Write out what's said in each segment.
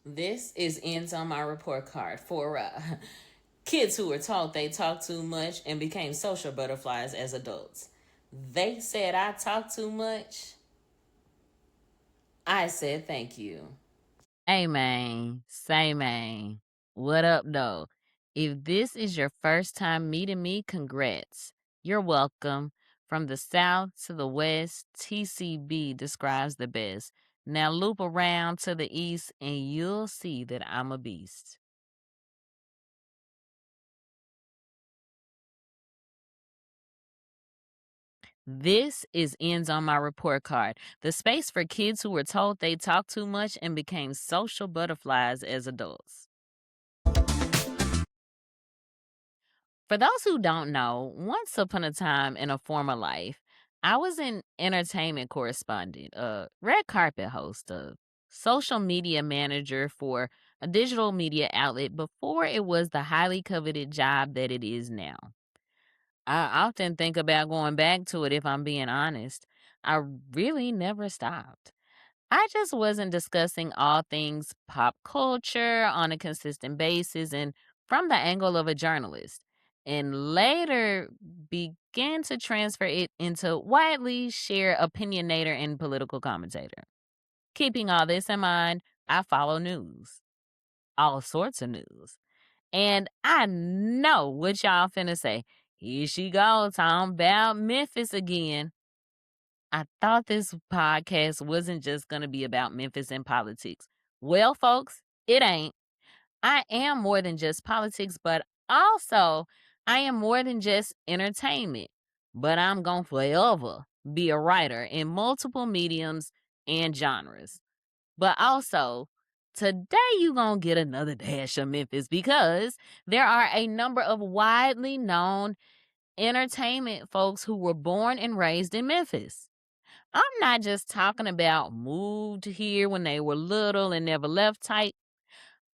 This is Ends on my report card for kids who were taught they talk too much and became social butterflies as adults. They said I talk too much. I said thank you. Hey man, say man, what up though? If this is your first time meeting me, congrats. You're welcome. From the south to the west, TCB describes the best. Now loop around to the east and you'll see that I'm a beast. This is Ends on my report card, the space for kids who were told they talk too much and became social butterflies as adults. For those who don't know, once upon a time in a former life, I was an entertainment correspondent, a red carpet host, a social media manager for a digital media outlet before it was the highly coveted job that it is now. I often think about going back to it if I'm being honest. I really never stopped. I just wasn't discussing all things pop culture on a consistent basis and from the angle of a journalist, and later began to transfer it into widely shared opinionator and political commentator. Keeping all this in mind, I follow news, all sorts of news. And I know what y'all finna say. Here she goes, talking about Memphis again. I thought this podcast wasn't just going to be about Memphis and politics. Well, folks, it ain't. I am more than just politics, but also I am more than just entertainment. But I'm going to forever be a writer in multiple mediums and genres. But also, today you going to get another dash of Memphis because there are a number of widely known entertainment folks who were born and raised in Memphis. I'm not just talking about moved here when they were little and never left type.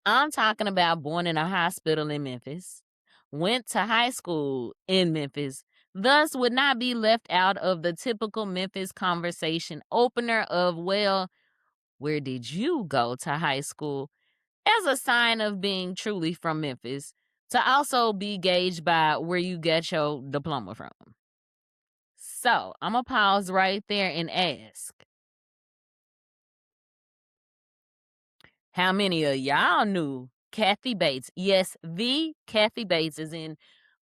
I'm talking about born in a hospital in Memphis, went to high school in Memphis, thus would not be left out of the typical Memphis conversation opener of, well, where did you go to high school? As a sign of being truly from Memphis, to also be gauged by where you get your diploma from. So I'm going to pause right there and ask, how many of y'all knew Kathy Bates? Yes, the Kathy Bates is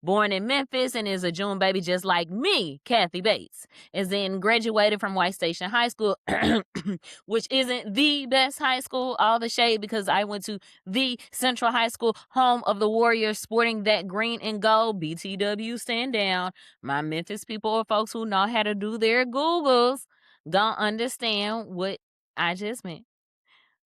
born in Memphis and is a June baby just like me, Kathy Bates. Is graduated from White Station High School, which isn't the best high school, all the shade, because I went to the Central High School, home of the Warriors, sporting that green and gold. BTW, stand down. My Memphis people are folks who know how to do their Googles. Gonna understand what I just meant.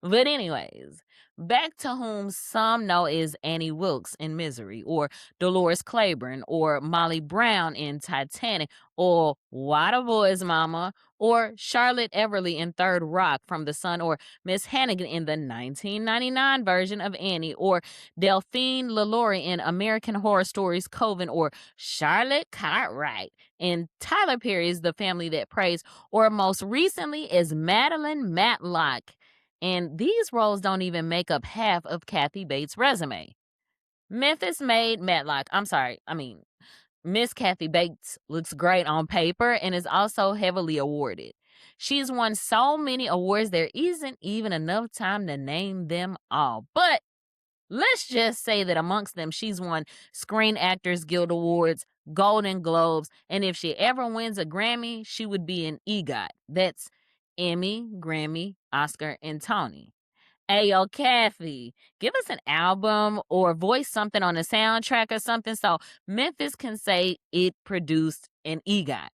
But anyways, back to whom some know as Annie Wilkes in Misery, or Dolores Claiborne, or Molly Brown in Titanic, or Waterboy's Mama, or Charlotte Everly in Third Rock from the Sun, or Miss Hannigan in the 1999 version of Annie, or Delphine LaLaurie in American Horror Stories Coven, or Charlotte Cartwright in Tyler Perry's The Family That Prays, or most recently as Madeline Matlock. And these roles don't even make up half of Kathy Bates' resume. Memphis made Matlock. Miss Kathy Bates looks great on paper and is also heavily awarded. She's won so many awards there isn't even enough time to name them all. But let's just say that amongst them, she's won Screen Actors Guild Awards, Golden Globes, and if she ever wins a Grammy, she would be an EGOT. That's Emmy, Grammy, Oscar, and Tony. Ayo, Kathy, give us an album or voice something on a soundtrack or something so Memphis can say it produced an EGOT.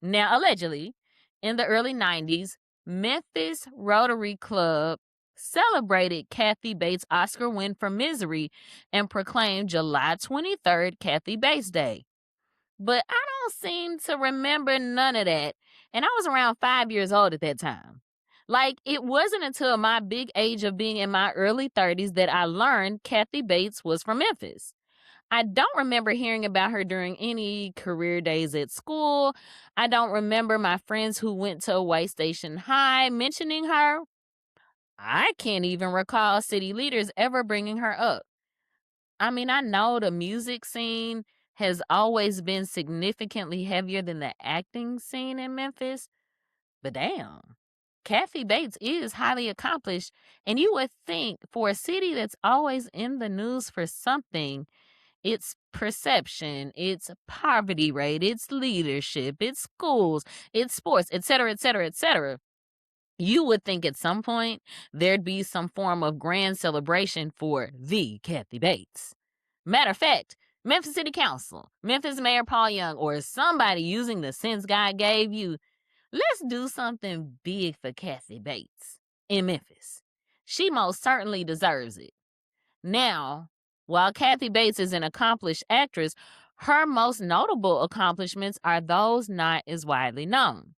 Now, allegedly, in the early 90s, Memphis Rotary Club celebrated Kathy Bates' Oscar win for Misery and proclaimed July 23rd Kathy Bates Day. But I don't seem to remember none of that, and I was around 5 years old at that time. Like, it wasn't until my big age of being in my early 30s that I learned Kathy Bates was from Memphis. I don't remember hearing about her during any career days at school. I don't remember my friends who went to White Station High mentioning her. I can't even recall city leaders ever bringing her up. I mean, I know the music scene has always been significantly heavier than the acting scene in Memphis, but damn, Kathy Bates is highly accomplished, and you would think for a city that's always in the news for something, its perception, its poverty rate, its leadership, its schools, its sports, etc., etc., etc., you would think at some point there'd be some form of grand celebration for the Kathy Bates. Matter of fact, Memphis City Council, Memphis Mayor Paul Young, or somebody using the sense God gave you, let's do something big for Kathy Bates in Memphis. She most certainly deserves it. Now, while Kathy Bates is an accomplished actress, her most notable accomplishments are those not as widely known.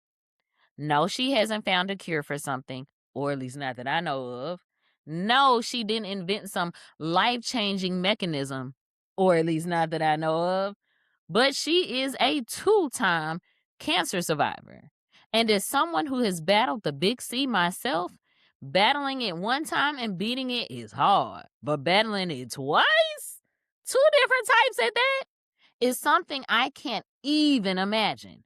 No, she hasn't found a cure for something, or at least not that I know of. No, she didn't invent some life changing mechanism, or at least not that I know of. But she is a 2-time cancer survivor. And as someone who has battled the big C myself, battling it one time and beating it is hard. But battling it twice, 2 different types at that, is something I can't even imagine.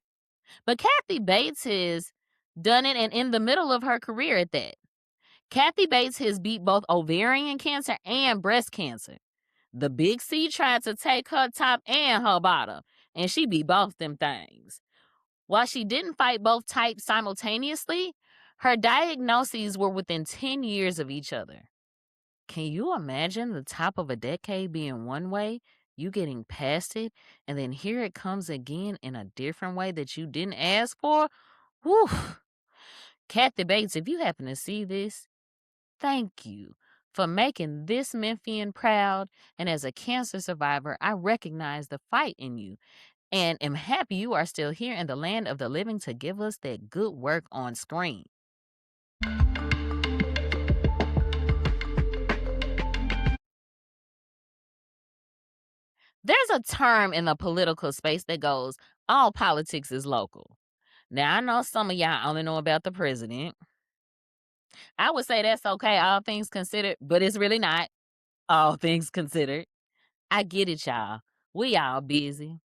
But Kathy Bates has done it, and in the middle of her career at that. Kathy Bates has beat both ovarian cancer and breast cancer. The big C tried to take her top and her bottom, and she beat both them things. While she didn't fight both types simultaneously, her diagnoses were within 10 years of each other. Can you imagine the top of a decade being one way, you getting past it, and then here it comes again in a different way that you didn't ask for? Whew. Kathy Bates, if you happen to see this, thank you for making this Memphian proud. And as a cancer survivor, I recognize the fight in you and am happy you are still here in the land of the living to give us that good work on screen. There's a term in the political space that goes, all politics is local. Now, I know some of y'all only know about the president. I would say that's okay, all things considered, but it's really not, all things considered. I get it, y'all. We all busy.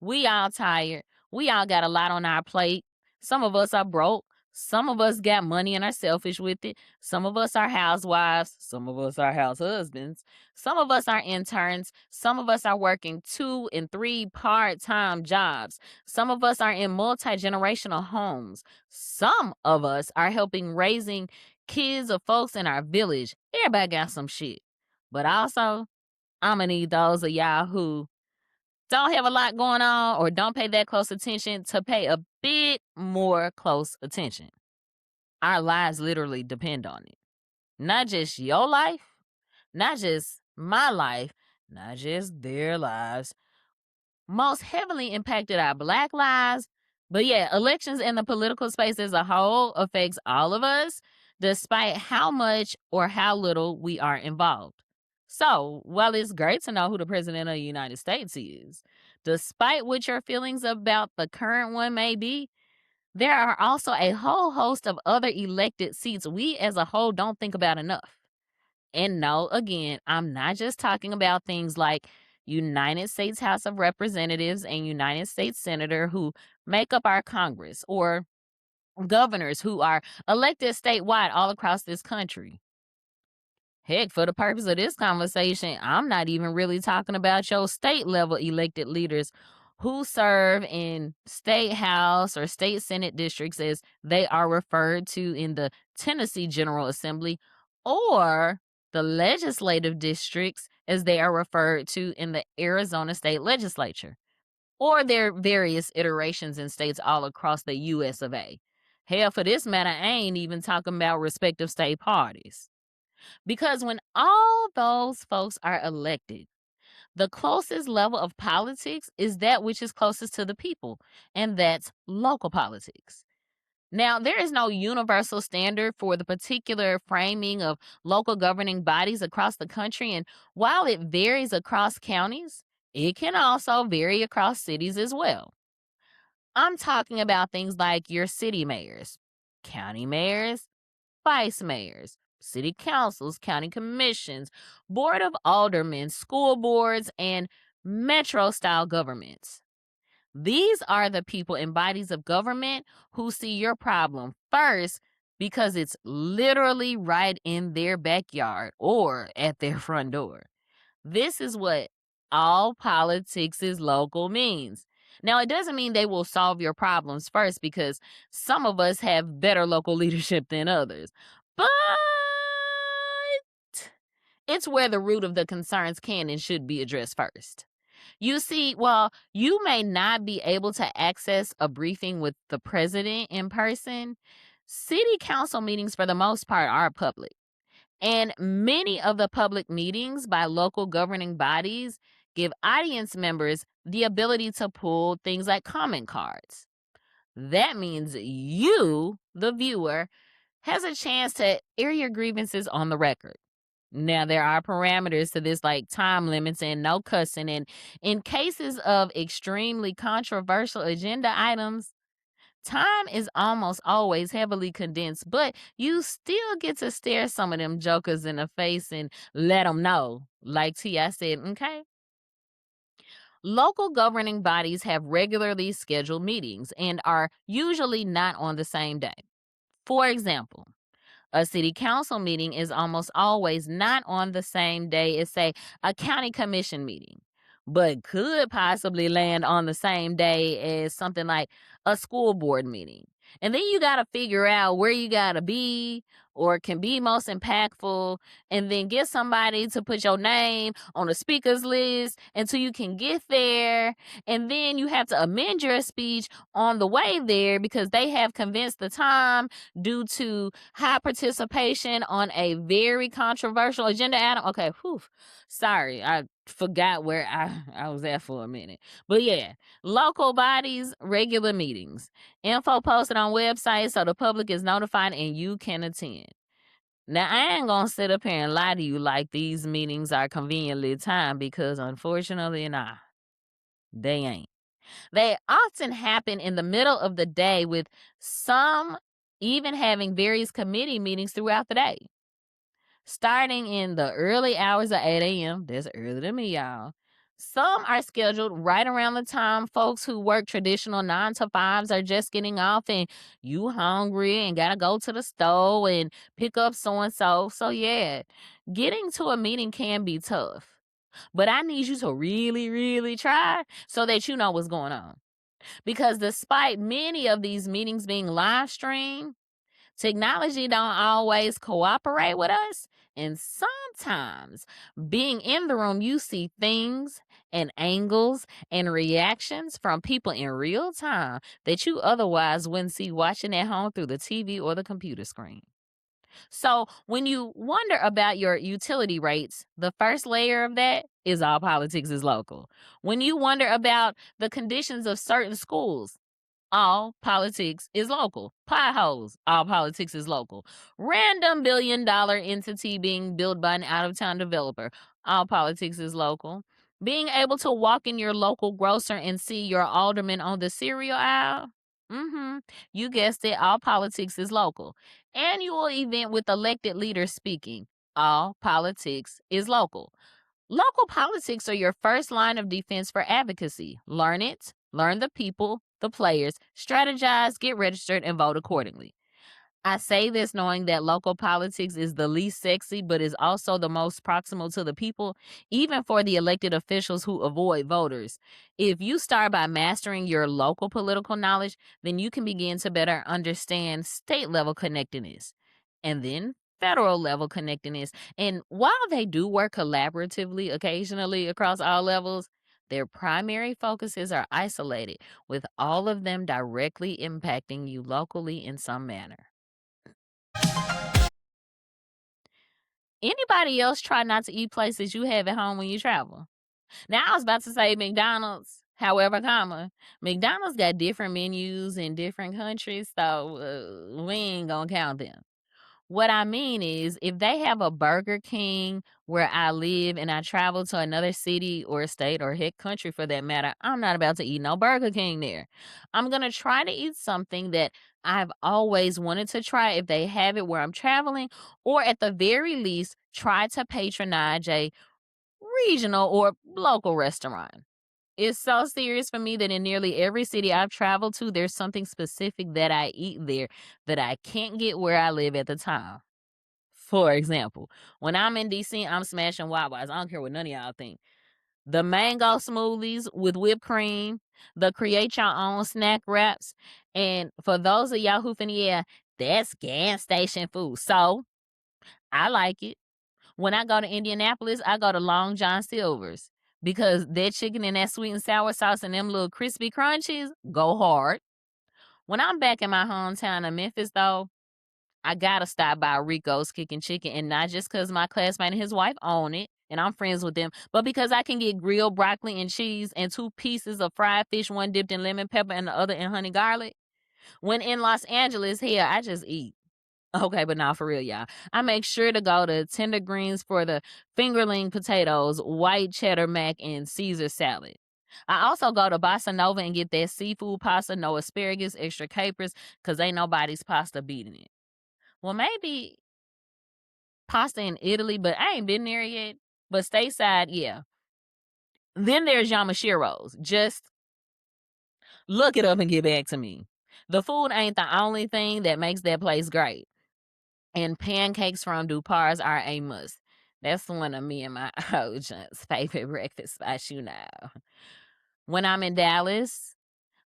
We all tired. We all got a lot on our plate. Some of us are broke. Some of us got money and are selfish with it. Some of us are housewives. Some of us are house husbands. Some of us are interns. Some of us are working 2 and 3 part-time jobs. Some of us are in multi-generational homes. Some of us are helping raising kids of folks in our village. Everybody got some shit. But also, I'm going to need those of y'all who don't have a lot going on or don't pay that close attention to pay a bit more close attention. Our lives literally depend on it. Not just your life, not just my life, not just their lives. Most heavily impacted our Black lives. But yeah, elections in the political space as a whole affects all of us, despite how much or how little we are involved. So, while it's great to know who the president of the United States is, despite what your feelings about the current one may be, there are also a whole host of other elected seats we as a whole don't think about enough. And no, again, I'm not just talking about things like United States House of Representatives and United States Senator who make up our Congress, or governors who are elected statewide all across this country. Heck, for the purpose of this conversation, I'm not even really talking about your state level elected leaders who serve in state house or state senate districts as they are referred to in the Tennessee General Assembly, or the legislative districts as they are referred to in the Arizona State Legislature, or their various iterations in states all across the US of A. Hell, for this matter, I ain't even talking about respective state parties. Because when all those folks are elected, the closest level of politics is that which is closest to the people, and that's local politics. Now, there is no universal standard for the particular framing of local governing bodies across the country, and while it varies across counties, it can also vary across cities as well. I'm talking about things like your city mayors, county mayors, vice mayors, city councils, county commissions, board of aldermen, school boards, and metro-style governments. These are the people and bodies of government who see your problem first because it's literally right in their backyard or at their front door. This is what all politics is local means. Now, it doesn't mean they will solve your problems first because some of us have better local leadership than others. But it's where the root of the concerns can and should be addressed first. You see, while you may not be able to access a briefing with the president in person, city council meetings for the most part are public. And many of the public meetings by local governing bodies give audience members the ability to pull things like comment cards. That means you, the viewer, has a chance to air your grievances on the record. Now, there are parameters to this, like time limits and no cussing. And in cases of extremely controversial agenda items, time is almost always heavily condensed, but you still get to stare some of them jokers in the face and let them know. Like T.I. said, okay? Local governing bodies have regularly scheduled meetings and are usually not on the same day. For example, a city council meeting is almost always not on the same day as, say, a county commission meeting, but could possibly land on the same day as something like a school board meeting. And then you got to figure out where you got to be or can be most impactful, and then get somebody to put your name on the speakers list until you can get there. And then you have to amend your speech on the way there because they have convinced the time due to high participation on a very controversial agenda item. Okay, whew, sorry, I forgot where I was at for a minute. But yeah, local bodies, regular meetings. Info posted on websites so the public is notified and you can attend. Now, I ain't gonna sit up here and lie to you like these meetings are conveniently timed because unfortunately, nah, they ain't. They often happen in the middle of the day, with some even having various committee meetings throughout the day. Starting in the early hours of 8 a.m., that's early to me, y'all. Some are scheduled right around the time folks who work traditional 9 to 5s are just getting off and you hungry and gotta go to the store and pick up so-and-so. So yeah, getting to a meeting can be tough. But I need you to really, really try so that you know what's going on. Because despite many of these meetings being live streamed, technology don't always cooperate with us. And sometimes being in the room, you see things and angles and reactions from people in real time that you otherwise wouldn't see watching at home through the TV or the computer screen. So when you wonder about your utility rates, the first layer of that is all politics is local. When you wonder about the conditions of certain schools, all politics is local. Potholes, all politics is local. Random $1 billion entity being built by an out of town developer, all politics is local. Being able to walk in your local grocer and see your alderman on the cereal aisle, you guessed it, all politics is local. Annual event with elected leaders speaking, all politics is local. Local politics are your first line of defense for advocacy. Learn it, learn the people, the players, strategize, get registered, and vote accordingly. I say this knowing that local politics is the least sexy, but is also the most proximal to the people, even for the elected officials who avoid voters. If you start by mastering your local political knowledge, then you can begin to better understand state level connectedness and then federal level connectedness. And while they do work collaboratively occasionally across all levels, their primary focuses are isolated, with all of them directly impacting you locally in some manner. Anybody else try not to eat places you have at home when you travel? Now, I was about to say McDonald's. However, McDonald's got different menus in different countries, so we ain't gonna count them. What I mean is, if they have a Burger King where I live and I travel to another city or state or heck country for that matter, I'm not about to eat no Burger King there. I'm going to try to eat something that I've always wanted to try if they have it where I'm traveling, or at the very least, try to patronize a regional or local restaurant. It's so serious for me that in nearly every city I've traveled to, there's something specific that I eat there that I can't get where I live at the time. For example, when I'm in DC, I'm smashing Wawa's. I don't care what none of y'all think. The mango smoothies with whipped cream, the create your own snack wraps, and for those of y'all who finna, yeah, that's gas station food. So I like it. When I go to Indianapolis, I go to Long John Silver's because that chicken and that sweet and sour sauce and them little crispy crunchies go hard. When I'm back in my hometown of Memphis, though, I gotta stop by Rico's Kicking Chicken, and not just because my classmate and his wife own it, and I'm friends with them, but because I can get grilled broccoli and cheese and 2 pieces of fried fish, one dipped in lemon pepper and the other in honey garlic. When in Los Angeles, here, I just eat. Okay, but now for real, y'all. I make sure to go to Tender Greens for the fingerling potatoes, white cheddar mac, and Caesar salad. I also go to Bossa Nova and get that seafood pasta, no asparagus, extra capers, because ain't nobody's pasta beating it. Well, maybe pasta in Italy, but I ain't been there yet. But stateside, yeah. Then there's Yamashiro's. Just look it up and get back to me. The food ain't the only thing that makes that place great. And pancakes from Dupar's are a must. That's one of me and my agent's favorite breakfast spots, you know. When I'm in Dallas,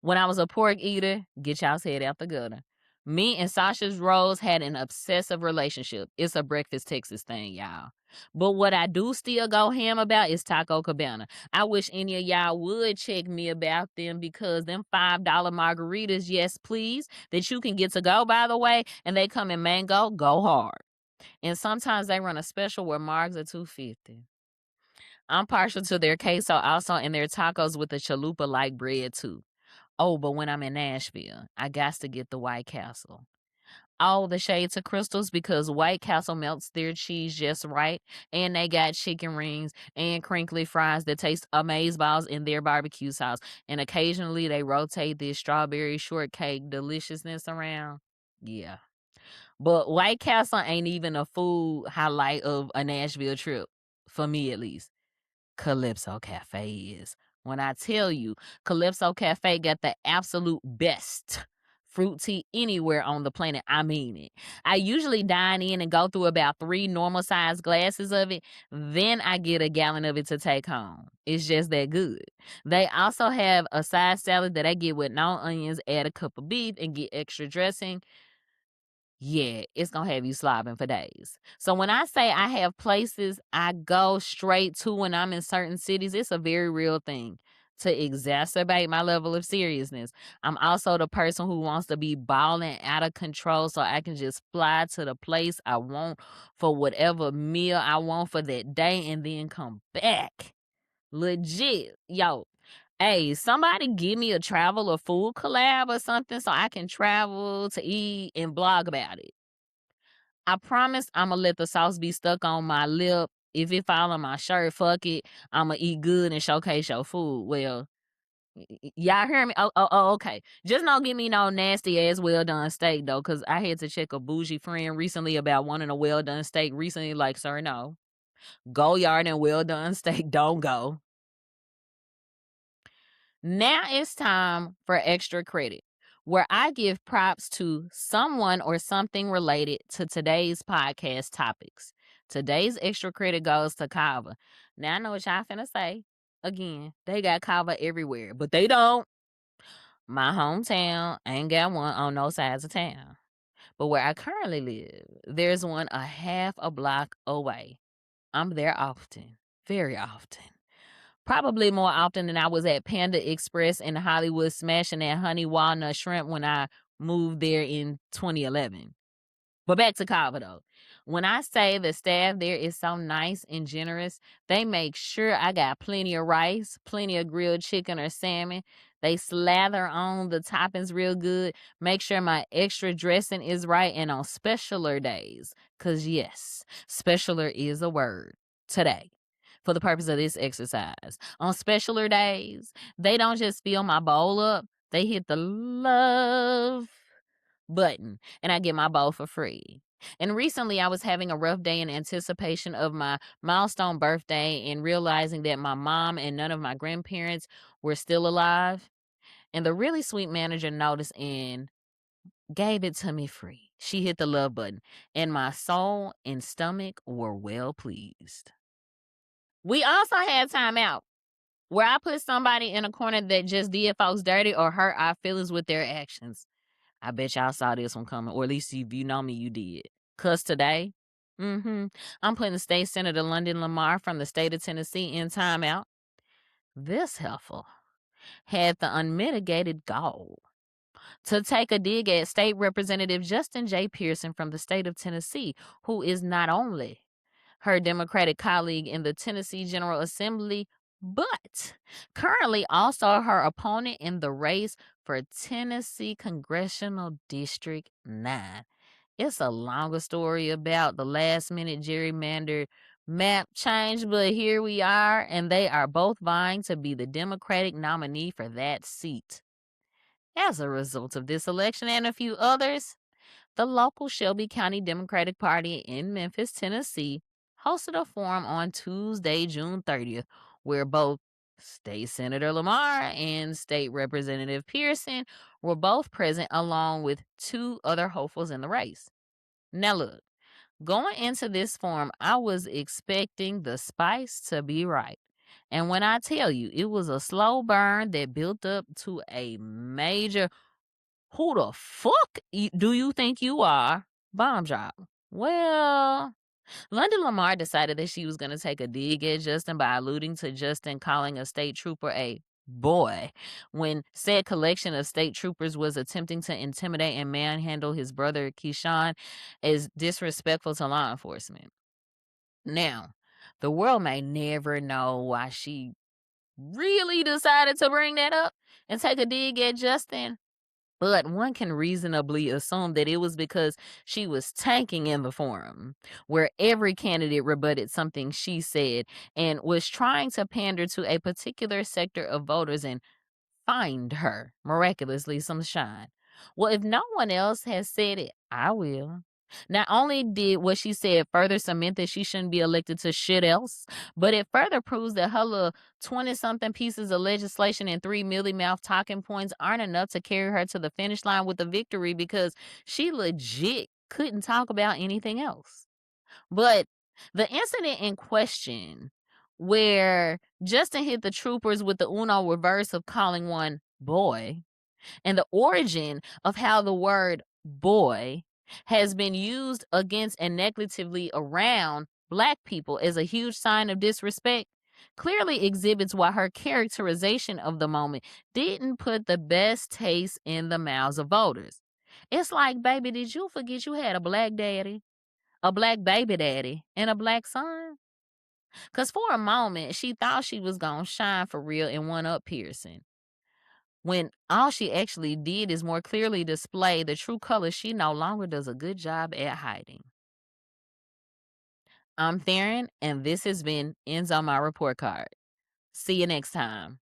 when I was a pork eater, get y'all's head out the gutter. Me and Sasha's Rose had an obsessive relationship. It's a breakfast Texas thing, y'all. But what I do still go ham about is Taco Cabana. I wish any of y'all would check me about them because them $5 margaritas, yes please, that you can get to go, by the way, and they come in mango, go hard. And sometimes they run a special where margs are $2.50. I'm partial to their queso also and their tacos with the chalupa-like bread too. Oh, but when I'm in Nashville, I got to get the White Castle. All the shades of crystals because White Castle melts their cheese just right. And they got chicken rings and crinkly fries that taste amazeballs in their barbecue sauce. And occasionally they rotate this strawberry shortcake deliciousness around. Yeah. But White Castle ain't even a food highlight of a Nashville trip, for me at least. Calypso Cafe is. When I tell you, Calypso Cafe got the absolute best fruit tea anywhere on the planet. I mean it. I usually dine in and go through about 3 normal sized glasses of it. Then I get a gallon of it to take home. It's just that good. They also have a side salad that I get with no onions, add a cup of beef, and get extra dressing. Yeah, it's gonna have you slobbing for days. So when I say I have places I go straight to when I'm in certain cities, it's a very real thing. To exacerbate my level of seriousness, I'm also the person who wants to be balling out of control so I can just fly to the place I want for whatever meal I want for that day and then come back. Legit. Yo, hey, somebody give me a travel or food collab or something so I can travel to eat and blog about it. I promise I'ma let the sauce be stuck on my lip. If it fall on my shirt, fuck it. I'ma eat good and showcase your food. Well, y'all hear me? Oh, okay. Just don't give me no nasty ass well done steak though, cause I had to check a bougie friend recently about wanting a well done steak recently. Like, sir, no. Go yard and well done steak. Don't go. Now it's time for extra credit, where I give props to someone or something related to today's podcast topics. Today's extra credit goes to Kava. Now I know what y'all finna say. Again, they got Kava everywhere, but they don't. My hometown ain't got one on no sides of town. But where I currently live, there's one a half a block away. I'm there often, very often. Probably more often than I was at Panda Express in Hollywood smashing that honey walnut shrimp when I moved there in 2011. But back to Kava though. When I say the staff there is so nice and generous, they make sure I got plenty of rice, plenty of grilled chicken or salmon. They slather on the toppings real good, make sure my extra dressing is right, and on specialer days, because yes, specialer is a word today for the purpose of this exercise. On specialer days, they don't just fill my bowl up, they hit the love button, and I get my bowl for free. And recently, I was having a rough day in anticipation of my milestone birthday and realizing that my mom and none of my grandparents were still alive. And the really sweet manager noticed and gave it to me free. She hit the love button, and my soul and stomach were well pleased. We also had time out where I put somebody in a corner that just did folks dirty or hurt our feelings with their actions. I bet y'all saw this one coming, or at least if you know me, you did. Cause today, I'm putting State Senator London Lamar from the state of Tennessee in timeout. This heifer had the unmitigated gall to take a dig at State Representative Justin J. Pearson from the state of Tennessee, who is not only her Democratic colleague in the Tennessee General Assembly, but currently also her opponent in the race for Tennessee Congressional District 9. It's a longer story about the last minute gerrymandered map change, but here we are, and they are both vying to be the Democratic nominee for that seat. As a result of this election and a few others, the local Shelby County Democratic Party in Memphis, Tennessee, hosted a forum on Tuesday, June 30th, where both State Senator Lamar and State Representative Pearson were both present, along with two other hopefuls in the race. Now, look, going into this forum, I was expecting the spice to be right. And when I tell you, it was a slow burn that built up to a major who the fuck do you think you are bomb drop. Well, London Lamar decided that she was going to take a dig at Justin by alluding to Justin calling a state trooper a boy when said collection of state troopers was attempting to intimidate and manhandle his brother Keyshawn as disrespectful to law enforcement. Now, the world may never know why she really decided to bring that up and take a dig at Justin, but one can reasonably assume that it was because she was tanking in the forum, where every candidate rebutted something she said and was trying to pander to a particular sector of voters and find her, miraculously, some shine. Well, if no one else has said it, I will. Not only did what she said further cement that she shouldn't be elected to shit else, but it further proves that her little 20-something pieces of legislation and 3 mealy-mouth talking points aren't enough to carry her to the finish line with a victory because she legit couldn't talk about anything else. But the incident in question, where Justin hit the troopers with the Uno reverse of calling one boy, and the origin of how the word boy has been used against and negatively around Black people as a huge sign of disrespect, clearly exhibits why her characterization of the moment didn't put the best taste in the mouths of voters. It's like, baby, did you forget you had a Black daddy, a Black baby daddy, and a Black son? Because for a moment, she thought she was going to shine for real and one up Pearson, when all she actually did is more clearly display the true colors she no longer does a good job at hiding. I'm Theron, and this has been NsOnMyReport Card. See you next time.